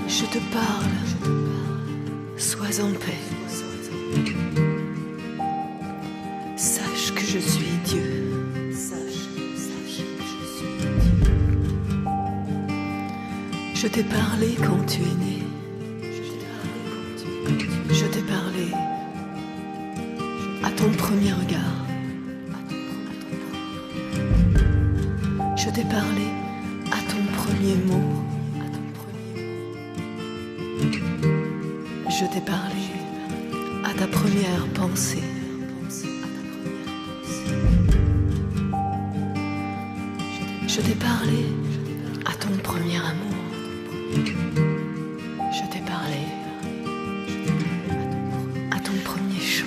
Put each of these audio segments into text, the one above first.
Je te parle, sois en paix. Sache que je suis Dieu. Sache que je suis Dieu. Je t'ai parlé quand tu es né. Je t'ai parlé à ton premier regard. Je t'ai parlé à ton premier mot. Je t'ai parlé à ta première pensée. Je t'ai parlé à ton premier amour. Je t'ai parlé à ton premier chant.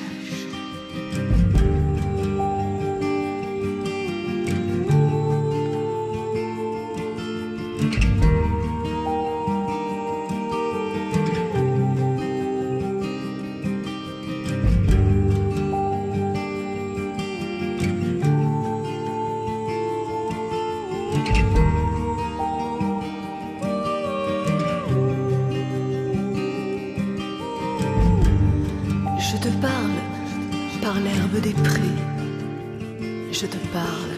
Je te parle par l'herbe des prés. Je te parle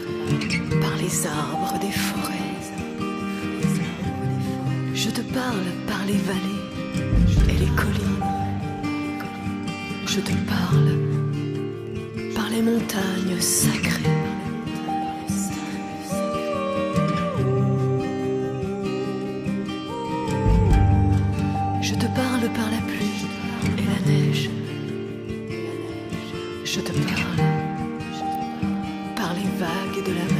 par les arbres des forêts. Je te parle par les vallées et les collines. Je te parle par les montagnes sacrées. Je te parle par la pluie et la neige. Je te parle par les vagues de la mer.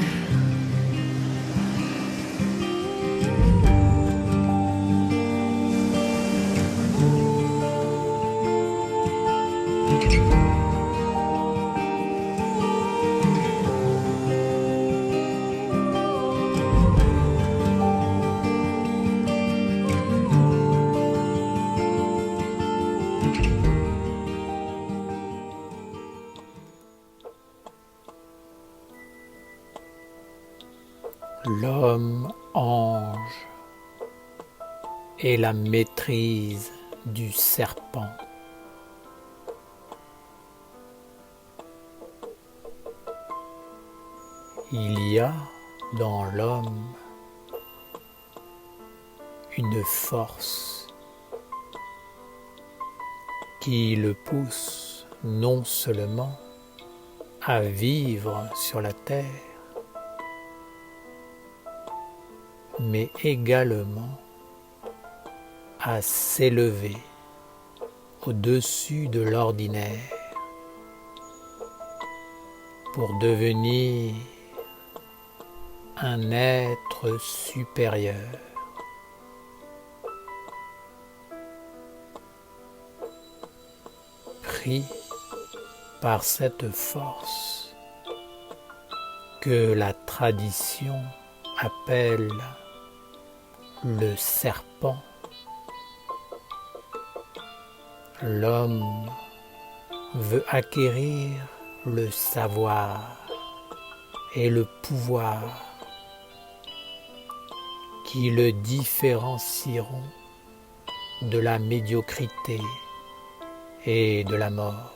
L'homme ange et la maîtrise du serpent. Il y a dans l'homme une force qui le pousse non seulement à vivre sur la terre, mais également à s'élever au-dessus de l'ordinaire pour devenir un être supérieur. Pris par cette force que la tradition appelle le serpent, l'homme veut acquérir le savoir et le pouvoir qui le différencieront de la médiocrité et de la mort.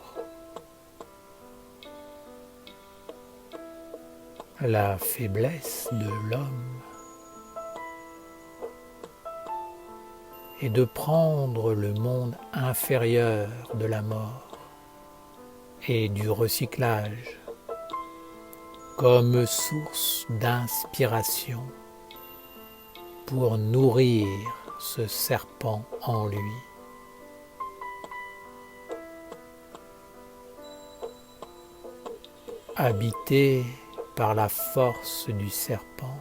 La faiblesse de l'homme est de prendre le monde inférieur de la mort et du recyclage comme source d'inspiration pour nourrir ce serpent en lui. Habité par la force du serpent,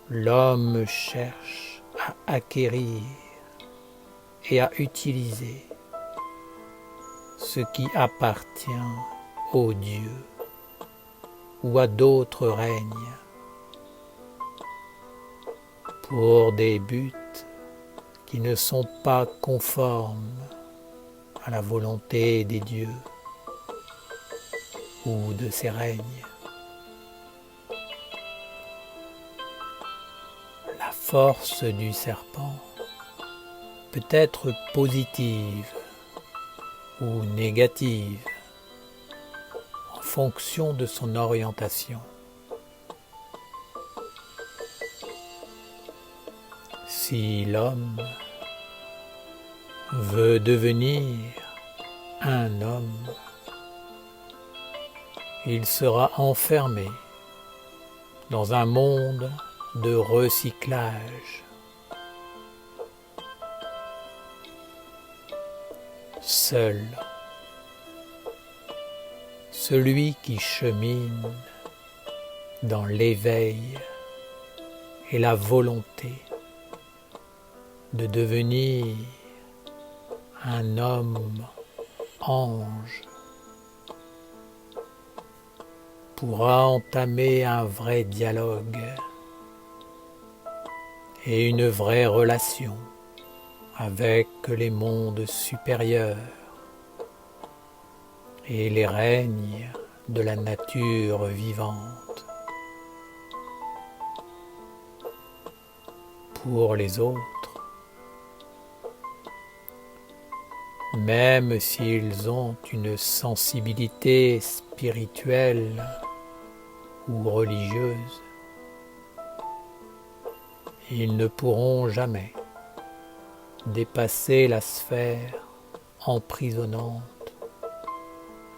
l'homme cherche à acquérir et à utiliser ce qui appartient aux dieux ou à d'autres règnes pour des buts qui ne sont pas conformes à la volonté des dieux ou de ces règnes. La force du serpent peut être positive ou négative en fonction de son orientation. Si l'homme veut devenir un homme, il sera enfermé dans un monde de recyclage. Seul celui qui chemine dans l'éveil et la volonté de devenir un homme ange pourra entamer un vrai dialogue et une vraie relation avec les mondes supérieurs et les règnes de la nature vivante. Pour les autres, même s'ils ont une sensibilité spirituelle ou religieuse, ils ne pourront jamais dépasser la sphère emprisonnante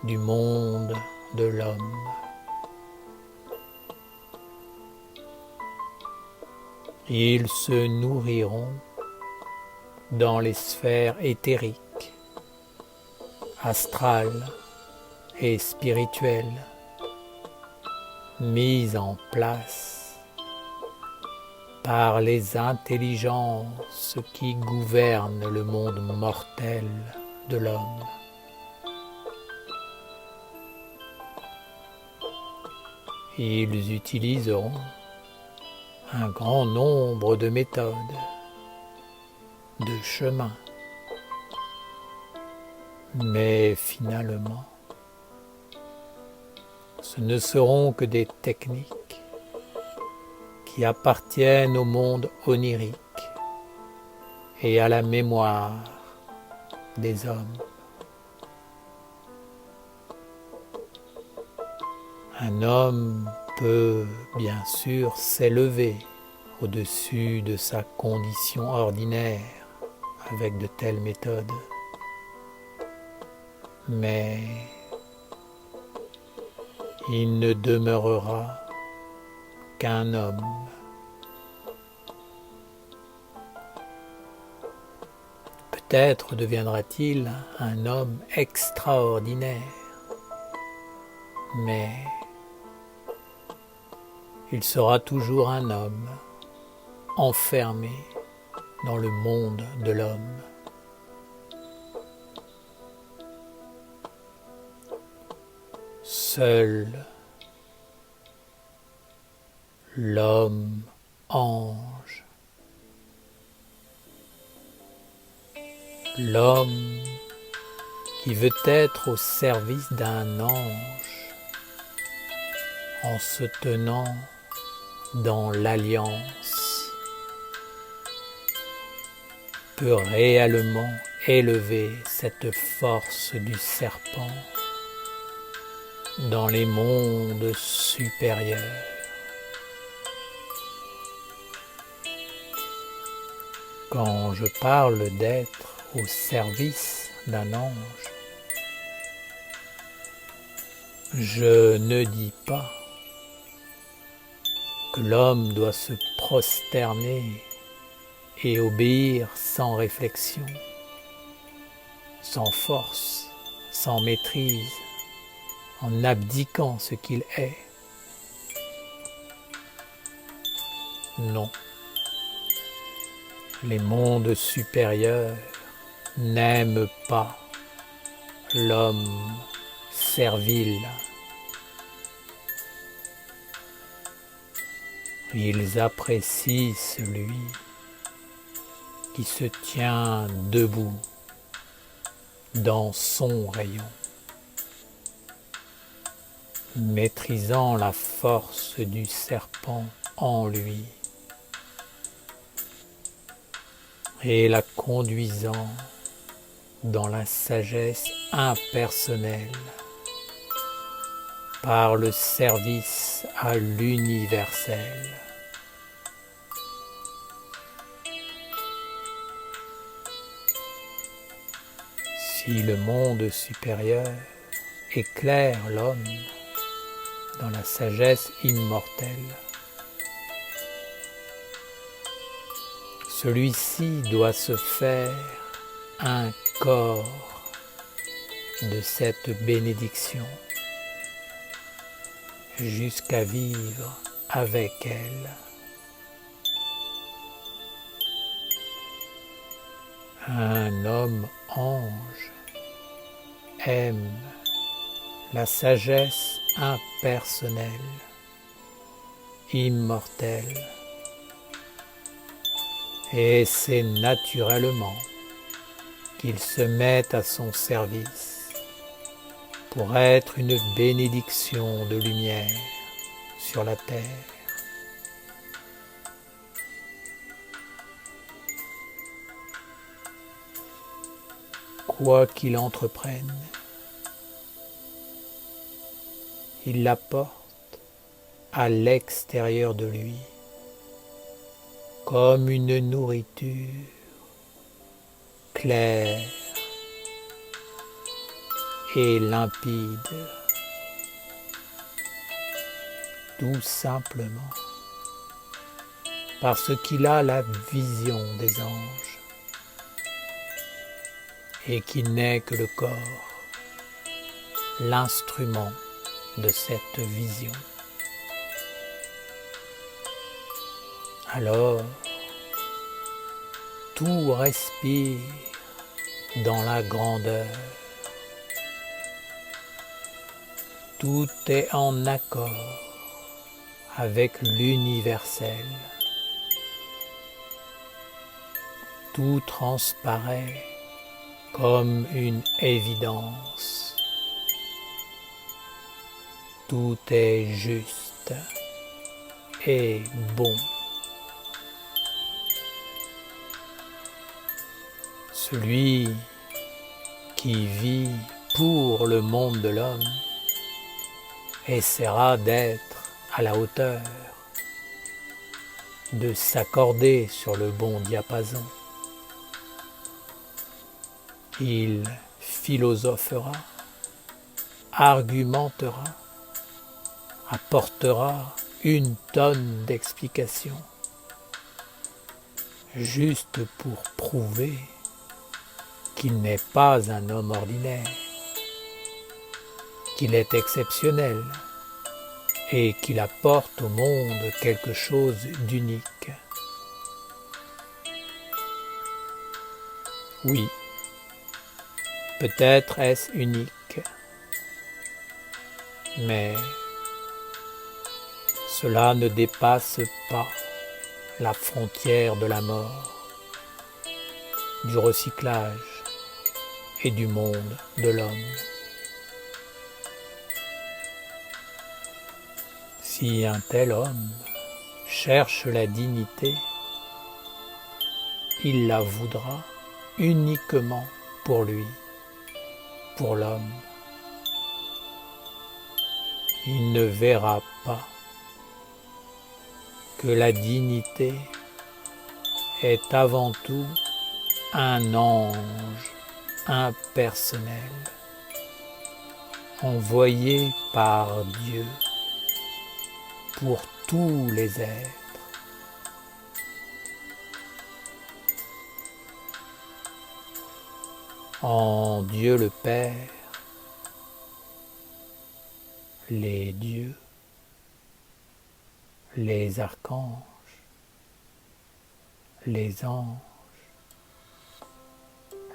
du monde de l'homme. Ils se nourriront dans les sphères éthériques, astrales et spirituelles, mises en place par les intelligences qui gouvernent le monde mortel de l'homme. Ils utiliseront un grand nombre de méthodes, de chemins, mais finalement, ce ne seront que des techniques qui appartiennent au monde onirique et à la mémoire des hommes. Un homme peut bien sûr s'élever au-dessus de sa condition ordinaire avec de telles méthodes, mais il ne demeurera qu'un homme. Peut-être deviendra-t-il un homme extraordinaire, mais il sera toujours un homme enfermé dans le monde de l'homme. Seul l'homme ange, l'homme qui veut être au service d'un ange en se tenant dans l'alliance, peut réellement élever cette force du serpent dans les mondes supérieurs. Quand je parle d'être au service d'un ange, je ne dis pas que l'homme doit se prosterner et obéir sans réflexion, sans force, sans maîtrise, en abdiquant ce qu'il est. Non. Les mondes supérieurs n'aiment pas l'homme servile. Ils apprécient celui qui se tient debout dans son rayon, maîtrisant la force du serpent en lui et la conduisant dans la sagesse impersonnelle par le service à l'universel. Si le monde supérieur éclaire l'homme dans la sagesse immortelle, celui-ci doit se faire un corps de cette bénédiction jusqu'à vivre avec elle. Un homme ange aime la sagesse impersonnelle, immortelle, et c'est naturellement qu'il se met à son service pour être une bénédiction de lumière sur la terre. Quoi qu'il entreprenne, il la porte à l'extérieur de lui comme une nourriture claire et limpide, tout simplement parce qu'il a la vision des anges et qu'il n'est que le corps, l'instrument de cette vision. Alors, tout respire dans la grandeur. Tout est en accord avec l'universel. Tout transparaît comme une évidence. Tout est juste et bon. Celui qui vit pour le monde de l'homme essaiera d'être à la hauteur, de s'accorder sur le bon diapason. Il philosophera, argumentera, apportera une tonne d'explications, juste pour prouver qu'il n'est pas un homme ordinaire, qu'il est exceptionnel et qu'il apporte au monde quelque chose d'unique. Oui, peut-être est-ce unique, mais cela ne dépasse pas la frontière de la mort, du recyclage et du monde de l'homme. Si un tel homme cherche la dignité, il la voudra uniquement pour lui, pour l'homme. Il ne verra pas que la dignité est avant tout un ange impersonnel, envoyé par Dieu pour tous les êtres. En Dieu le Père, les dieux, les archanges, les anges,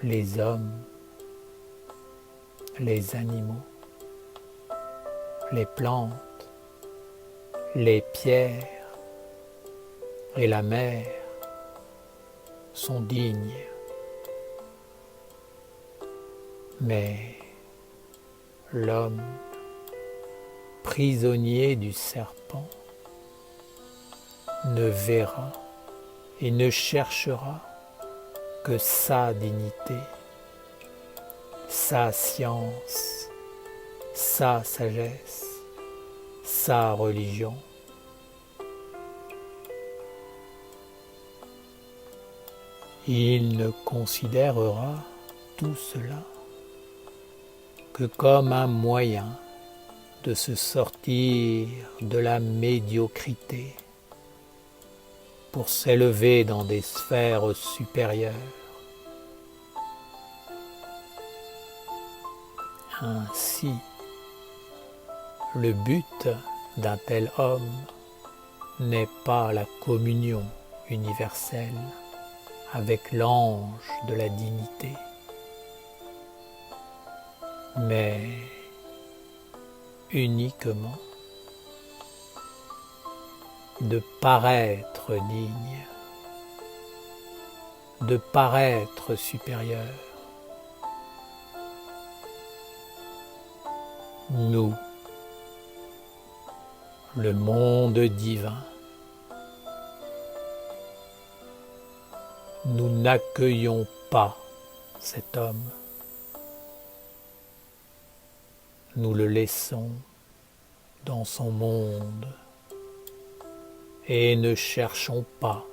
les hommes, les animaux, les plantes, les pierres et la mer sont dignes. Mais l'homme, prisonnier du serpent, ne verra et ne cherchera que sa dignité, sa science, sa sagesse, sa religion. Il ne considérera tout cela que comme un moyen de se sortir de la médiocrité pour s'élever dans des sphères supérieures. Ainsi, le but d'un tel homme n'est pas la communion universelle avec l'ange de la dignité, mais uniquement de paraître digne, de paraître supérieur. Nous, le monde divin, nous n'accueillons pas cet homme. Nous le laissons dans son monde et ne cherchons pas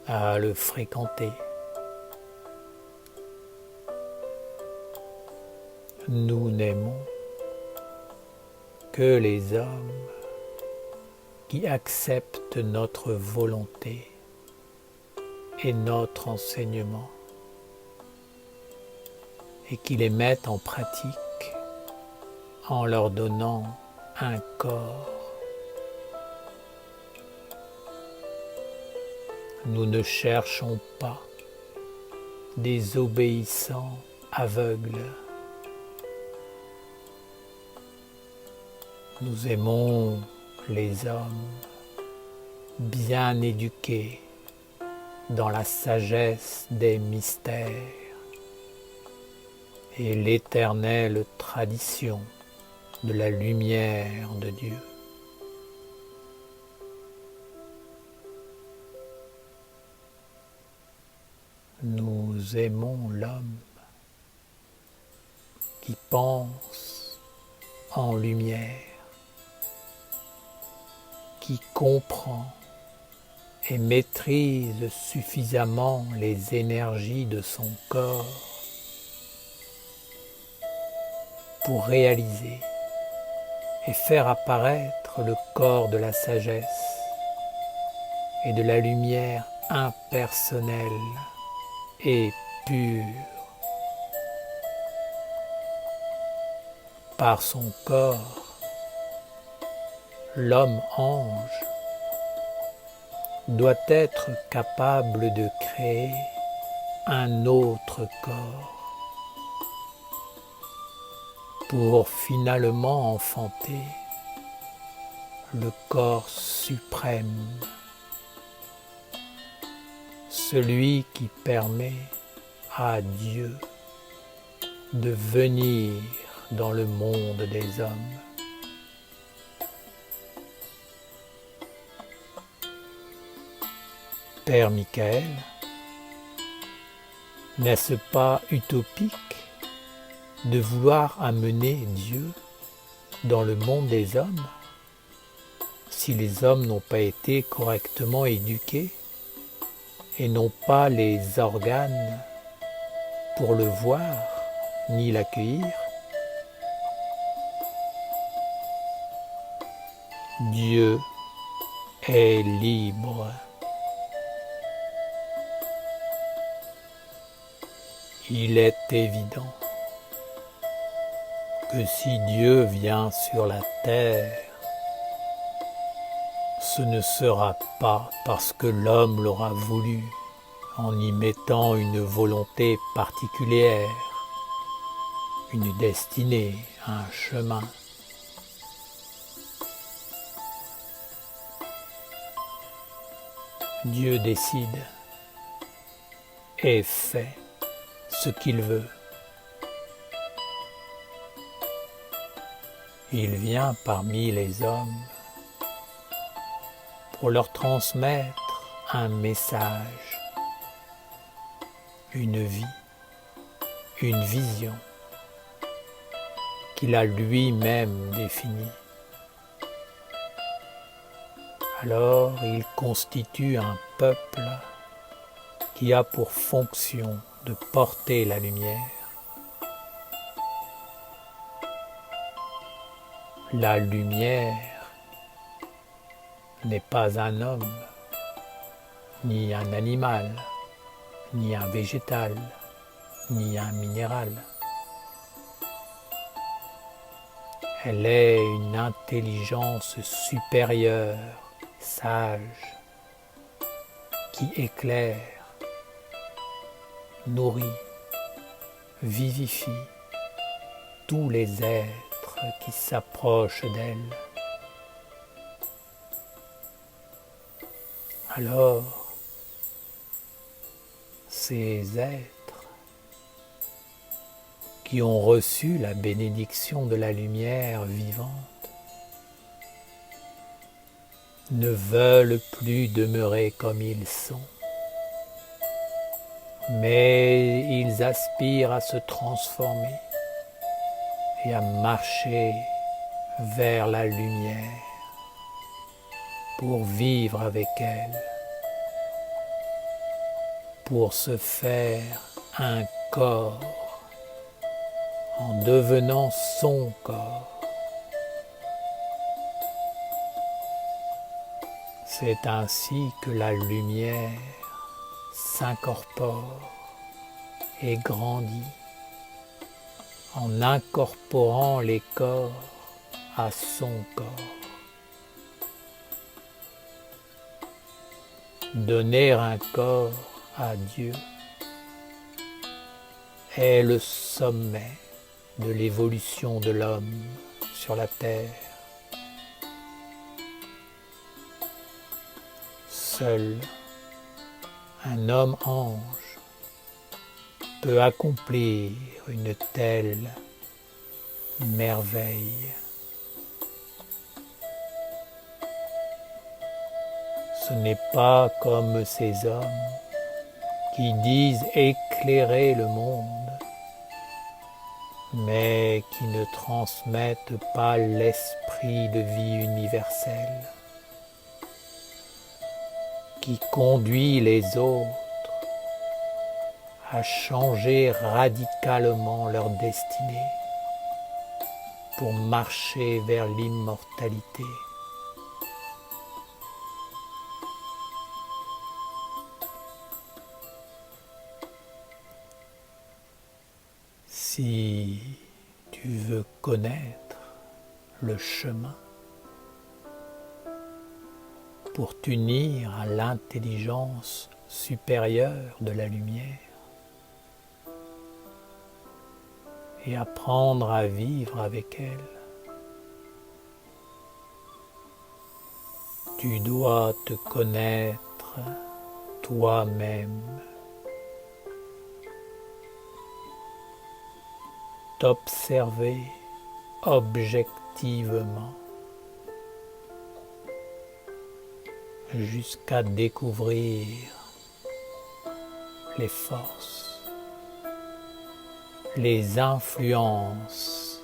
à le fréquenter. Nous n'aimons que les hommes qui acceptent notre volonté et notre enseignement et qui les mettent en pratique en leur donnant un corps. Nous ne cherchons pas des obéissants aveugles. Nous aimons les hommes bien éduqués dans la sagesse des mystères et l'éternelle tradition de la lumière de Dieu. Nous aimons l'homme qui pense en lumière, qui comprend et maîtrise suffisamment les énergies de son corps pour réaliser et faire apparaître le corps de la sagesse et de la lumière impersonnelle et pure. Par son corps, l'homme-ange doit être capable de créer un autre corps pour finalement enfanter le corps suprême, celui qui permet à Dieu de venir dans le monde des hommes. Père Michael, n'est-ce pas utopique de vouloir amener Dieu dans le monde des hommes si les hommes n'ont pas été correctement éduqués et n'ont pas les organes pour le voir ni l'accueillir? Dieu est libre. Il est évident que si Dieu vient sur la terre, ce ne sera pas parce que l'homme l'aura voulu, en y mettant une volonté particulière, une destinée, un chemin. Dieu décide et fait ce qu'il veut. Il vient parmi les hommes pour leur transmettre un message une vie, une vision qu'il a lui-même définie. Alors il constitue un peuple qui a pour fonction de porter la lumière. La lumière n'est pas un homme, ni un animal, ni un végétal, ni un minéral. Elle est une intelligence supérieure, sage, qui éclaire, nourrit, vivifie tous les êtres qui s'approchent d'elle. Alors, ces êtres qui ont reçu la bénédiction de la lumière vivante ne veulent plus demeurer comme ils sont, mais ils aspirent à se transformer et à marcher vers la lumière pour vivre avec elle, pour se faire un corps en devenant son corps. C'est ainsi que la lumière s'incorpore et grandit en incorporant les corps à son corps. Donner un corps à Dieu est le sommet de l'évolution de l'homme sur la terre. Seul un homme ange peut accomplir une telle merveille. Ce n'est pas comme ces hommes qui disent éclairer le monde, mais qui ne transmettent pas l'esprit de vie universel, qui conduit les autres à changer radicalement leur destinée pour marcher vers l'immortalité. Si tu veux connaître le chemin pour t'unir à l'intelligence supérieure de la lumière et apprendre à vivre avec elle, tu dois te connaître toi-même, t'observer objectivement jusqu'à découvrir les forces, les influences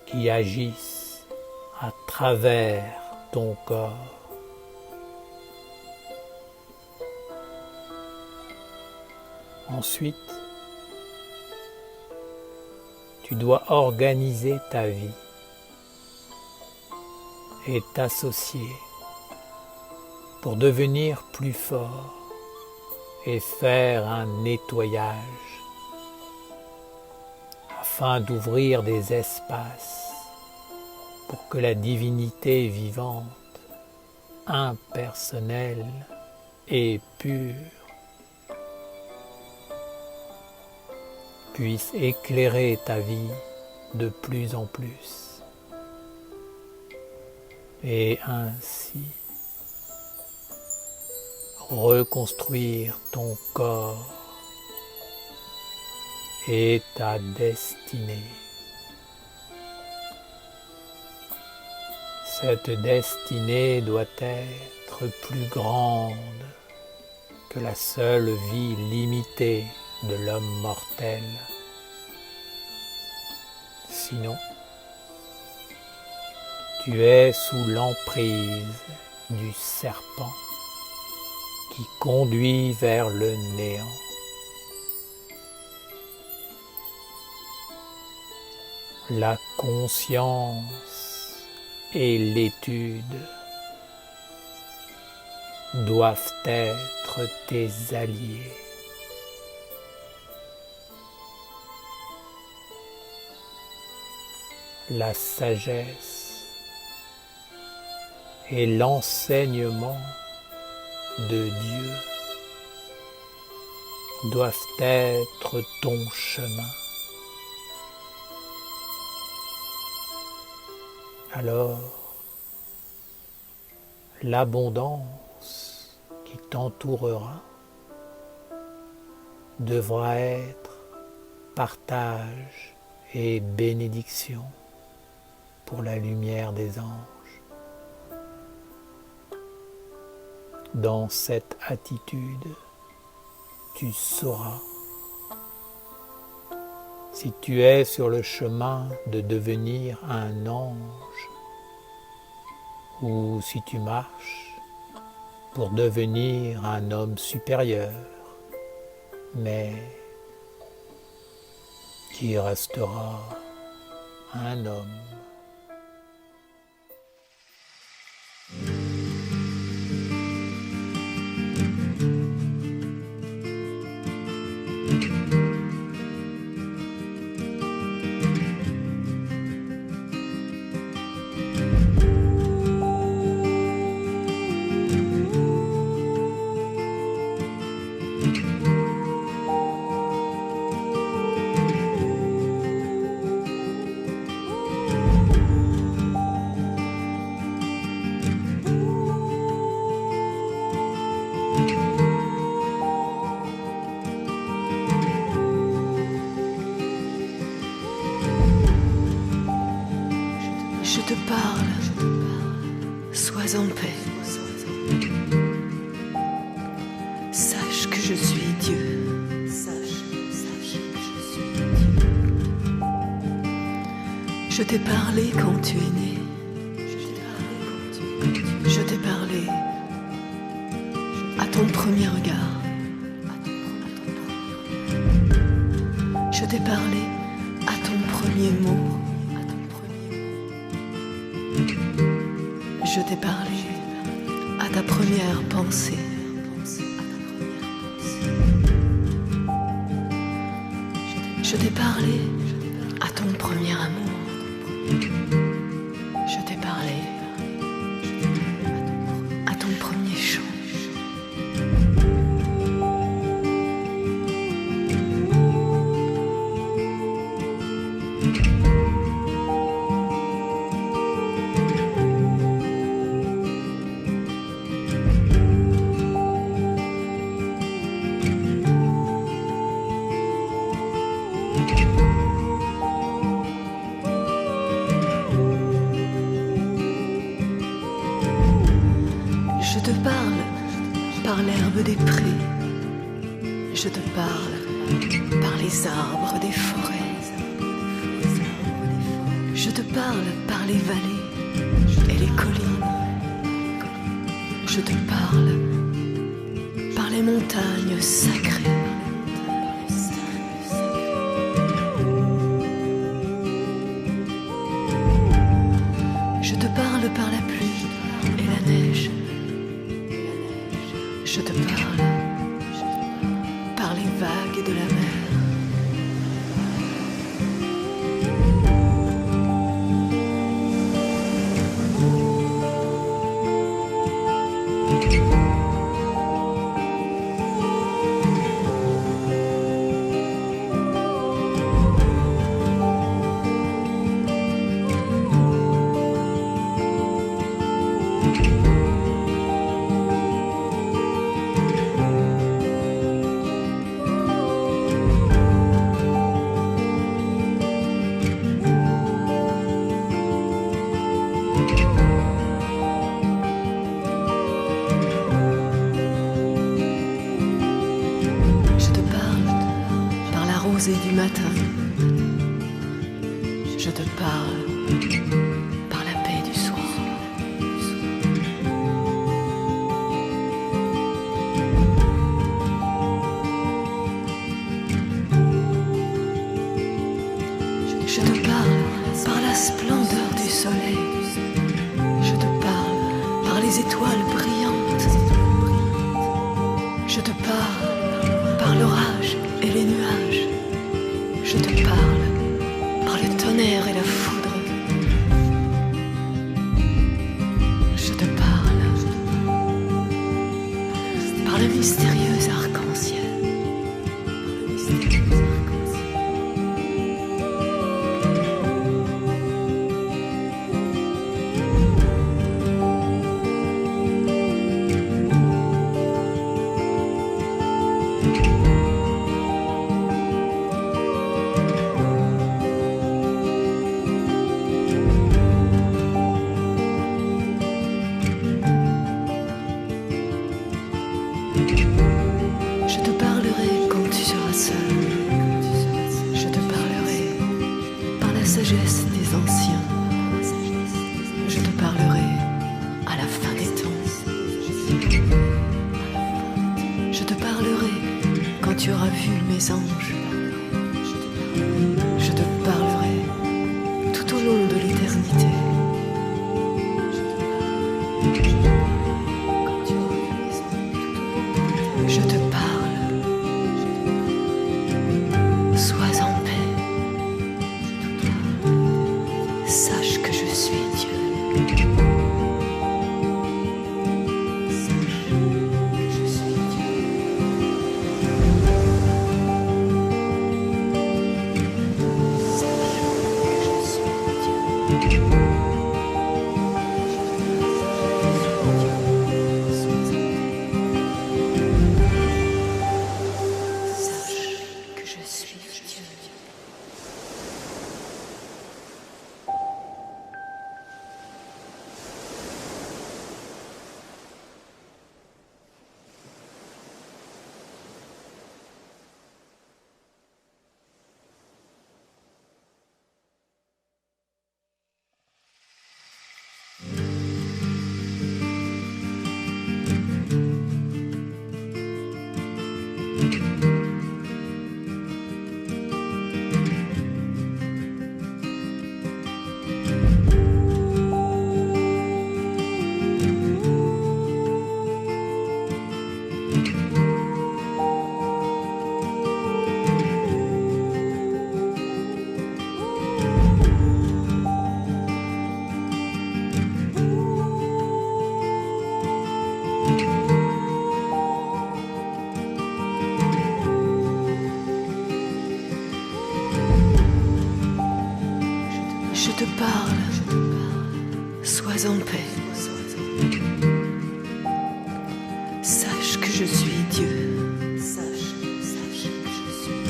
qui agissent à travers ton corps. Ensuite, tu dois organiser ta vie et t'associer pour devenir plus fort et faire un nettoyage afin d'ouvrir des espaces pour que la divinité vivante, impersonnelle et pure puisse éclairer ta vie de plus en plus et ainsi reconstruire ton corps et ta destinée. Cette destinée doit être plus grande que que la seule vie limitée de l'homme mortel. Sinon, tu es sous l'emprise du serpent qui conduit vers le néant. La conscience et l'étude doivent être tes alliés. La sagesse et l'enseignement de Dieu doivent être ton chemin. Alors, l'abondance qui t'entourera devra être partage et bénédiction pour la lumière des anges. Dans cette attitude, tu sauras si tu es sur le chemin de devenir un ange ou si tu marches pour devenir un homme supérieur, mais qui restera un homme. Je te parle, sois en paix. Sache que je suis Dieu. Sache que je suis Dieu. Je t'ai parlé quand tu es né. Je t'ai parlé à ton premier regard. Je t'ai parlé à ton premier mot. Je t'ai parlé à ta première pensée. Je t'ai parlé à ton premier amour. Je t'ai parlé à ton premier chant. Je te parle par l'herbe des prés. Je te parle par les arbres des forêts. Je te parle par les vallées et les collines. Je te parle par les montagnes sacrées. Je te parle par la pluie et la neige. Je te parle par les vagues de la mer. rosée du matin. Je te parle par la paix du soir. Je te parle par la splendeur du soleil. Je te parle par les étoiles brillantes. Je te parle par l'orage et les nuages. Je te parle par le tonnerre et la foudre. Je te parle par le mystérieux arc-en-ciel. Je te parlerai quand tu seras seul. Je te parlerai par la sagesse des anciens. Je te parlerai à la fin des temps. Je te parlerai quand tu auras vu mes anges. Je te parlerai tout au long de l'éternité. Je te parle, sois en paix, sache que je suis Dieu. Sache que je suis Dieu. Sache que je suis Dieu. Je te parle, sois en paix. Sache que je suis Dieu. Sache que je suis Dieu.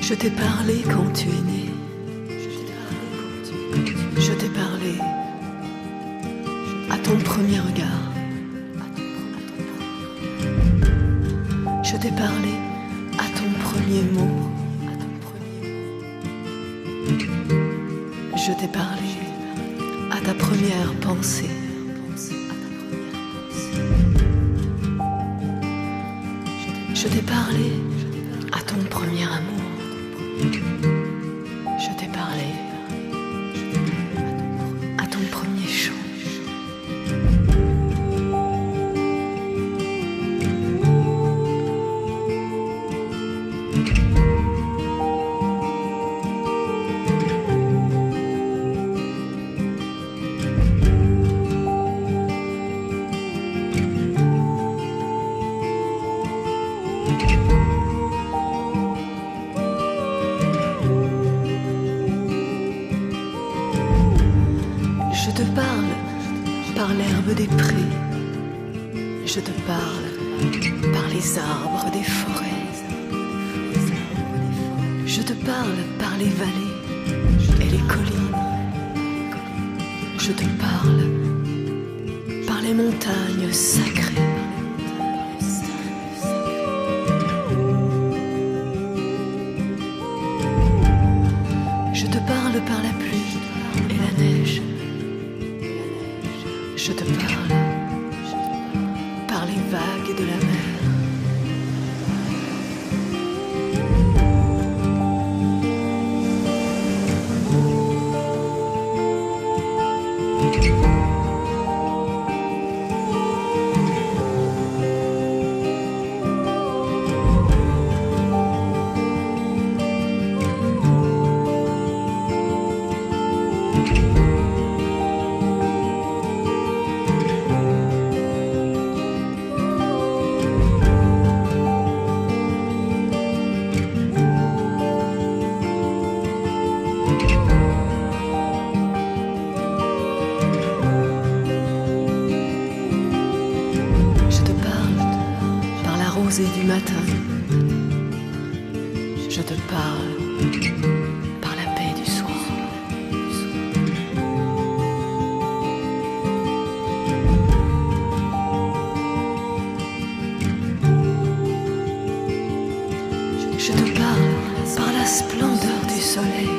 Je t'ai parlé quand tu es né. Je t'ai parlé à ton premier regard. Je t'ai parlé à ton premier mot. Je t'ai parlé à ta première pensée. Je t'ai parlé à ton premier amour. Je t'ai parlé à ton premier chant. Je te parle par l'herbe des prés. Je te parle par les arbres des forêts. Je te parle par les vallées et les collines. Je te parle par les montagnes sacrées. rosée du matin. Je te parle par la paix du soir. Je te parle par la splendeur du soleil.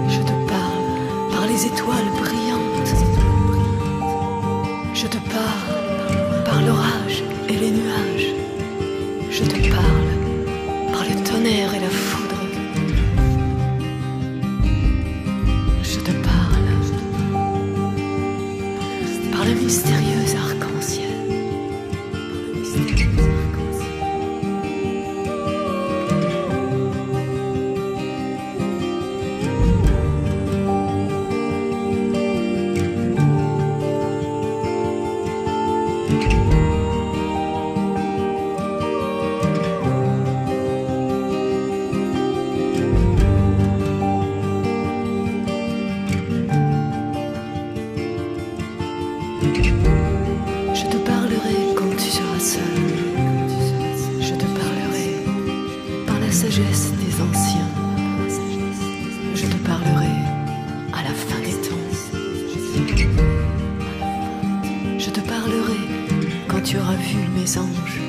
Je te parle par les étoiles brillantes. Je te parle par l'orage et les nuages. Je te parle par le tonnerre et la foudre. Je te parle par le mystérieux arc-en-ciel. Je te parlerai quand tu seras seul. Je te parlerai par la sagesse des anciens. Je te parlerai à la fin des temps. Je te parlerai quand tu auras vu mes anges.